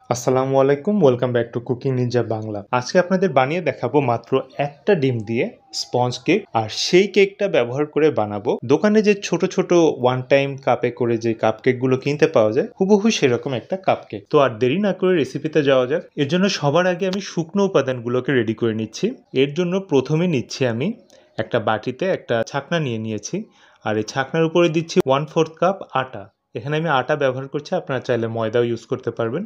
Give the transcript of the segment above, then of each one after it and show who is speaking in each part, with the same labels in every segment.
Speaker 1: আসসালামু আলাইকুম, welcome back to cooking Ninja Bangla. আজকে আপনাদের বানিয়ে দেখাবো মাত্র একটা ডিম দিয়ে স্পঞ্জ কেক। আর সেই কেকটা ব্যবহার করে বানাবো দোকানে যে ছোট ছোট ওয়ান টাইম কাপে করে যে কাপ কেকগুলো কিনতে পাওয়া যায়, হুবহু সেরকম একটা কাপ কেক। তো আর দেরি না করে রেসিপিতে যাওয়া যাক। এর জন্য সবার আগে আমি শুকনো উপাদানগুলোকে রেডি করে নিচ্ছি। এর জন্য প্রথমে নিচ্ছি আমি একটা বাটিতে একটা ছাকনা নিয়ে নিয়েছি। আর এই ছাকনার উপরে দিচ্ছি 1/4 কাপ আটা। এখানে আমি আটা ব্যবহার করছি, আপনারা চাইলে ময়দাও ইউজ করতে পারবেন।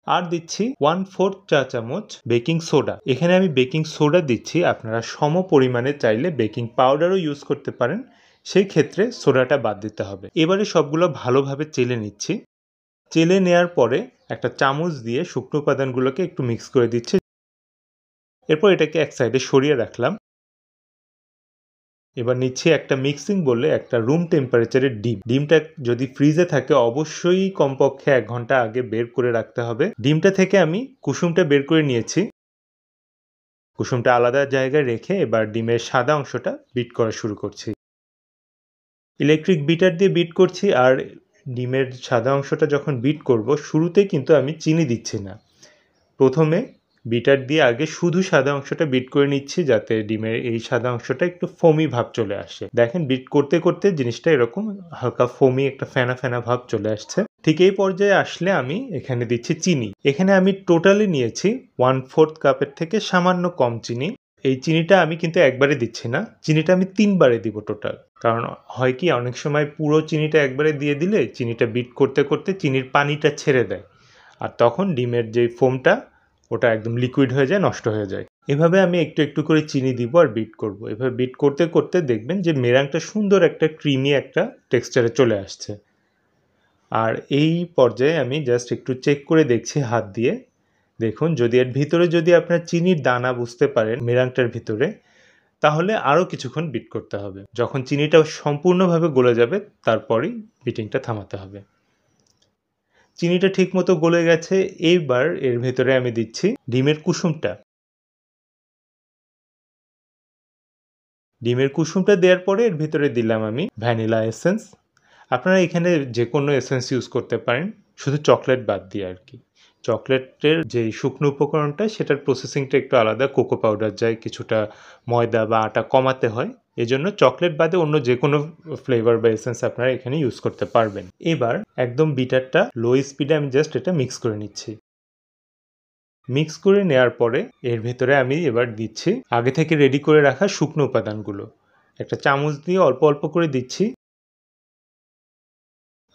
Speaker 1: আর দিচ্ছি 1/4 চা চামচ বেকিং সোডা। এখানে আমি বেকিং সোডা দিচ্ছি, আপনারা সম পরিমাণে চাইলে বেকিং পাউডারও ইউজ করতে পারেন, সেই ক্ষেত্রে সোডাটা বাদ দিতে হবে। এবারে সবগুলো ভালোভাবে চেলে নিচ্ছি। চেলে নেওয়ার পরে একটা চামচ দিয়ে শুকনো উপাদানগুলোকে একটু মিক্স করে দিচ্ছি। এরপর এটাকে এক সাইডে সরিয়ে রাখলাম। এবার নিচ্ছি একটা মিক্সিং বলে একটা রুম টেম্পারেচারের ডিম। ডিমটা যদি ফ্রিজে থাকে অবশ্যই কমপক্ষে 1 ঘন্টা আগে বের করে রাখতে হবে। ডিমটা থেকে আমি কুসুমটা বের করে নিয়েছি। কুসুমটা আলাদা জায়গায় রেখে এবার ডিমের সাদা অংশটা বিট করা শুরু করছি। ইলেকট্রিক বিটার দিয়ে বিট করছি। আর ডিমের সাদা অংশটা যখন বিট করব, শুরুতেই কিন্তু আমি চিনি দিচ্ছি না। প্রথমে বিটার দিয়ে আগে শুধু সাদা অংশটা বিট করে নিচ্ছি, যাতে ডিমের এই সাদা অংশটা একটু ফোমি ভাব চলে আসে। দেখেন বিট করতে করতে জিনিসটা এরকম হালকা ফোমি একটা ফেনা ফেনা ভাব চলে আসছে। ঠিক এই পর্যায়ে আসলে আমি এখানে দিচ্ছি চিনি। এখানে আমি টোটালি নিয়েছি 1/4 কাপের থেকে সামান্য কম চিনি। এই চিনিটা আমি কিন্তু একবারে দিচ্ছি না, চিনিটা আমি 3 বারে দিব টোটাল। কারণ হয় কি, অনেক সময় পুরো চিনিটা একবারে দিয়ে দিলে চিনিটা বিট করতে করতে চিনির পানিটা ছেড়ে দেয়, আর তখন ডিমের যে ফোমটা ওটা একদম লিকুইড হয়ে যায়, নষ্ট হয়ে যায়। এভাবে আমি একটু একটু করে চিনি দিব আর বিট করব। এভাবে বিট করতে করতে দেখবেন যে মেরাংটা সুন্দর একটা ক্রিমি একটা টেক্সচারে চলে আসছে। আর এই পর্যায়ে আমি জাস্ট একটু চেক করে দেখছি হাত দিয়ে। দেখুন, যদি এর ভিতরে যদি আপনার চিনির দানা বুঝতে পারেন মেরাংটার ভিতরে, তাহলে আরও কিছুক্ষণ বিট করতে হবে। যখন চিনিটা সম্পূর্ণভাবে গলে যাবে তারপরেই বিটিংটা থামাতে হবে। চিনিটা ঠিকমতো গলে গেছে। এইবার এর ভেতরে আমি দিচ্ছি ডিমের কুসুমটা। ডিমের কুসুমটা দেওয়ার পরে এর ভিতরে দিলাম আমি ভ্যানিলা এসেন্স। আপনারা এখানে যে কোনো এসেন্স ইউজ করতে পারেন, শুধু চকলেট বাদ দিয়ে আর কি। চকলেটের যে শুকনো উপকরণটা সেটার প্রসেসিংটা একটু আলাদা, কোকো পাউডার যায়, কিছুটা ময়দা বা আটা কমাতে হয়। এজন্য চকলেট বাদে অন্য যে কোনো ফ্লেভার বা এসেন্স আপনারা এখানে ইউজ করতে পারবেন। এবার একদম বিটারটা লো স্পিডে আমি জাস্ট এটা মিক্স করে নিচ্ছি। মিক্স করে নেওয়ার পরে এর ভেতরে আমি এবার দিচ্ছি আগে থেকে রেডি করে রাখা শুকনো উপাদানগুলো। একটা চামচ দিয়ে অল্প অল্প করে দিচ্ছি।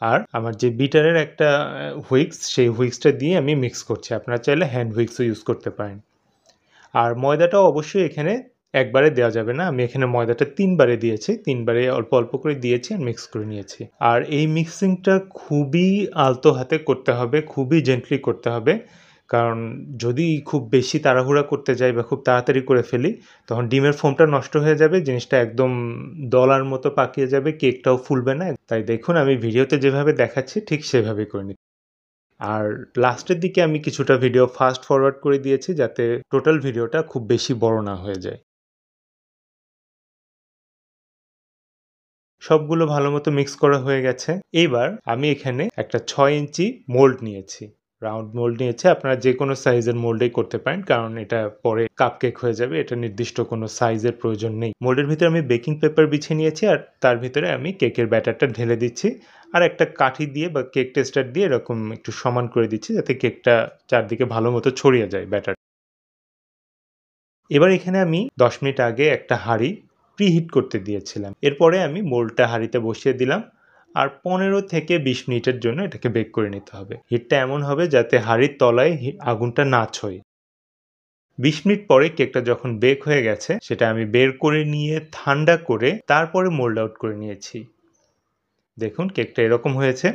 Speaker 1: আর আমার যে বিটারের একটা হুইক্স, সেই হুইক্সটা দিয়ে আমি মিক্স করছি। আপনারা চাইলে হ্যান্ড হুইক্সও ইউজ করতে পারেন। আর ময়দাটাও অবশ্যই এখানে একবারে দেওয়া যাবে না, আমি এখানে ময়দাটা 3 বারে দিয়েছি। 3 বারে অল্প অল্প করে দিয়েছি আর মিক্স করে নিয়েছি। আর এই মিক্সিংটা খুবই আলতো হাতে করতে হবে, খুবই জেন্টলি করতে হবে। কারণ যদি খুব বেশি তাড়াহুড়া করতে যাই বা খুব তাড়াতাড়ি করে ফেলি, তখন ডিমের ফোমটা নষ্ট হয়ে যাবে, জিনিসটা একদম দলার মতো পাকিয়ে যাবে, কেকটাও ফুলবে না। তাই দেখুন, আমি ভিডিওতে যেভাবে দেখাচ্ছি ঠিক সেভাবেই করে নিচ্ছি। আর লাস্টের দিকে আমি কিছুটা ভিডিও ফাস্ট ফরওয়ার্ড করে দিয়েছি, যাতে টোটাল ভিডিওটা খুব বেশি বড় না হয়ে যায়। সবগুলো ভালো মতো মিক্স করা হয়ে গেছে। এইবার আমি এখানে একটা 6 ইঞ্চি মোল্ড নিয়েছি। রাউন্ড মোল্ড নিয়েছি। আপনারা যে কোনো সাইজের মোল্ডেই করতে পারেন, কারণ এটা পরে কাপকেক হয়ে যাবে। এটা নির্দিষ্ট কোনো সাইজের প্রয়োজন নেই। মোল্ডের ভিতরে আমি বেকিং পেপার বিছিয়ে নিয়েছি আর তার ভিতরে আমি কেকের ব্যাটারটা ঢেলে দিচ্ছি। আর একটা কাঠি দিয়ে বা কেক টেস্টার দিয়ে এরকম একটু সমান করে দিচ্ছি, যাতে কেকটা চারদিকে ভালো মতো ছড়িয়ে যায় ব্যাটার। এবার এখানে আমি 10 মিনিট আগে একটা হাঁড়ি প্রিহিট করতে দিয়েছিলাম। এরপরে আমি মোল্ডটা হাঁড়িতে বসিয়ে দিলাম। আর 15 থেকে 20 মিনিটের জন্য এটাকে বেক করে নিতে হবে। হিটটা এমন হবে যাতে হাঁড়ির তলায় আগুনটা না ছয়। 20 মিনিট পরে কেকটা যখন বেক হয়ে গেছে, সেটা আমি বের করে নিয়ে ঠান্ডা করে তারপরে মোল্ড আউট করে নিয়েছি। দেখুন কেকটা এরকম হয়েছে।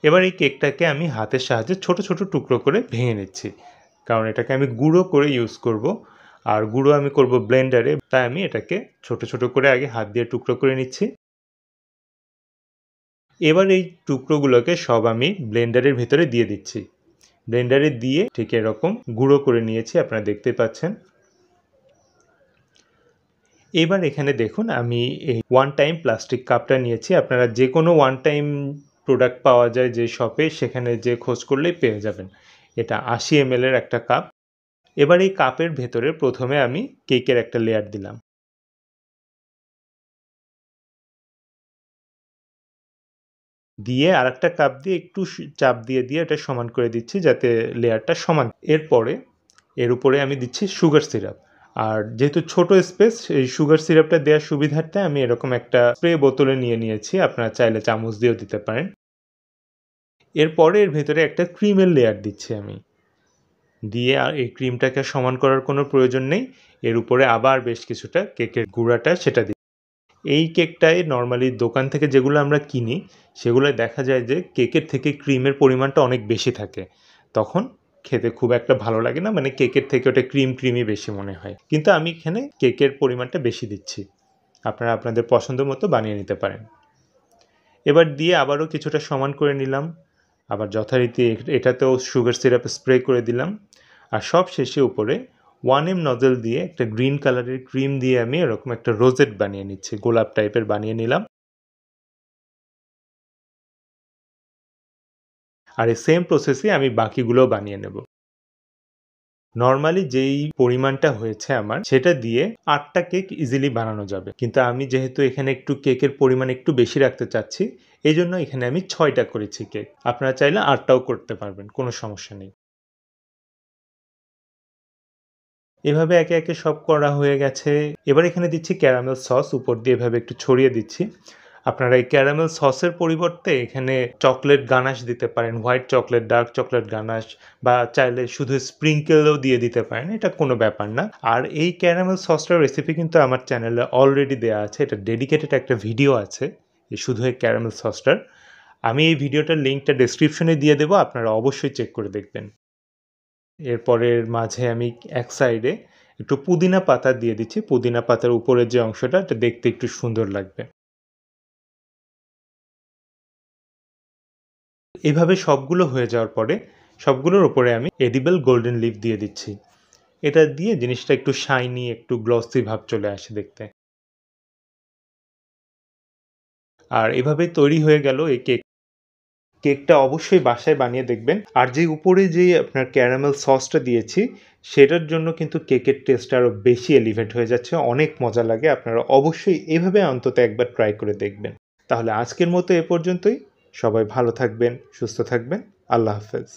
Speaker 1: এবার এই কেকটাকে আমি হাতের সাহায্যে ছোট ছোট টুকরো করে ভেঙে নিচ্ছি, কারণ এটাকে আমি গুঁড়ো করে ইউজ করব। আর গুঁড়ো আমি করব ব্লেন্ডারে, তাই আমি এটাকে ছোট ছোট করে আগে হাত দিয়ে টুকরো করে নিচ্ছি। এবার এই টুকরোগুলোকে সব আমি ব্লেন্ডারের ভেতরে দিয়ে দিচ্ছি। ব্লেন্ডারে দিয়ে ঠিক এরকম গুঁড়ো করে নিয়েছি, আপনারা দেখতে পাচ্ছেন। এবার এখানে দেখুন আমি এই ওয়ান টাইম প্লাস্টিক কাপটা নিয়েছি। আপনারা যে কোনো ওয়ান টাইম প্রোডাক্ট পাওয়া যায় যে শপে, সেখানে যে খোঁজ করলেই পেয়ে যাবেন। এটা 80 ml এর একটা কাপ। এবার এই কাপের ভেতরে প্রথমে আমি কেকের একটা লেয়ার দিলাম। দিয়ে আরেকটা কাপ দিয়ে একটু চাপ দিয়ে এটা সমান করে দিচ্ছি যাতে লেয়ারটা সমান। এরপরে এর উপরে আমি দিচ্ছি সুগার সিরাপ। আর যেহেতু ছোট স্পেস, এই সুগার সিরাপটা দেওয়ার সুবিধার্থে আমি এরকম একটা স্প্রে বোতলে নিয়েছি। আপনারা চাইলে চামচ দিয়েও দিতে পারেন। এরপরে এর ভেতরে একটা ক্রিমের লেয়ার দিচ্ছি আমি। দিয়ে আর এই ক্রিমটাকে সমান করার কোনো প্রয়োজন নেই। এর উপরে আবার বেশ কিছুটা কেকের গুঁড়াটা সেটা দিই। এই কেকটায় নরমালি দোকান থেকে যেগুলো আমরা কিনি, সেগুলোয় দেখা যায় যে কেকের থেকে ক্রিমের পরিমাণটা অনেক বেশি থাকে। তখন খেতে খুব একটা ভালো লাগে না, মানে কেকের থেকে ওটা ক্রিমই বেশি মনে হয়। কিন্তু আমি এখানে কেকের পরিমাণটা বেশি দিচ্ছি। আপনারা আপনাদের পছন্দ মতো বানিয়ে নিতে পারেন। এবার দিয়ে আবারও কিছুটা সমান করে নিলাম। আবার যথারীতি এটাতেও সুগার সিরাপ স্প্রে করে দিলাম। আর সব শেষে উপরে 1M নজল দিয়ে একটা গ্রিন কালারের ক্রিম দিয়ে আমি এরকম একটা রোজেট বানিয়ে নিচ্ছি, গোলাপ টাইপের বানিয়ে নিলাম। আর এই সেম প্রসেসে আমি বাকিগুলোও বানিয়ে নেব। নরমালি যেই পরিমাণটা হয়েছে আমার, সেটা দিয়ে 8টা কেক ইজিলি বানানো যাবে। কিন্তু আমি যেহেতু এখানে একটু কেকের পরিমাণ একটু বেশি রাখতে চাচ্ছি, এজন্য এখানে আমি 6টা করেছি কেক। আপনারা চাইলে 8টাও করতে পারবেন, কোনো সমস্যা নেই। এভাবে একে একে সব করা হয়ে গেছে। এবার এখানে দিচ্ছি ক্যারামেল সস, উপর দিয়ে এভাবে একটু ছড়িয়ে দিচ্ছি। আপনারা এই ক্যারামেল সসের পরিবর্তে এখানে চকলেট গানাশ দিতে পারেন, white chocolate, dark chocolate ganache, বা চাইলে শুধু স্প্রিঙ্কেলও দিয়ে দিতে পারেন, এটা কোনো ব্যাপার না। আর এই ক্যারামেল সসটার রেসিপি কিন্তু আমার চ্যানেলে অলরেডি দেওয়া আছে, এটা ডেডিকেটেড একটা ভিডিও আছে শুধু এই ক্যারামেল সসটার। আমি এই ভিডিওটার লিঙ্কটা ডেসক্রিপশনে দিয়ে দেবো, আপনারা অবশ্যই চেক করে দেখবেন। এরপরের মাঝে আমি এক সাইডে একটু পুদিনা পাতা দিয়ে দিচ্ছি। পুদিনা পাতার উপরের যে অংশটা, এটা দেখতে একটু সুন্দর লাগবে। এভাবে সবগুলো হয়ে যাওয়ার পরে সবগুলোর উপরে আমি এডিবল গোল্ডেন লিফ দিয়ে দিচ্ছি। এটা দিয়ে জিনিসটা একটু শাইনি, একটু গ্লসি ভাব চলে আসে দেখতে। আর এভাবেই তৈরি হয়ে গেল এই কেক। কেকটা অবশ্যই বাসায় বানিয়ে দেখবেন। আর যে উপরে যে আপনার ক্যারামেল সসটা দিয়েছি, সেটার জন্য কিন্তু কেকের টেস্ট আরও বেশি এলিভেট হয়ে যাচ্ছে, অনেক মজা লাগে। আপনারা অবশ্যই এভাবে অন্তত একবার ট্রাই করে দেখবেন। তাহলে আজকের মতো এ পর্যন্তই। সবাই ভালো থাকবেন, সুস্থ থাকবেন। আল্লাহ হাফেজ।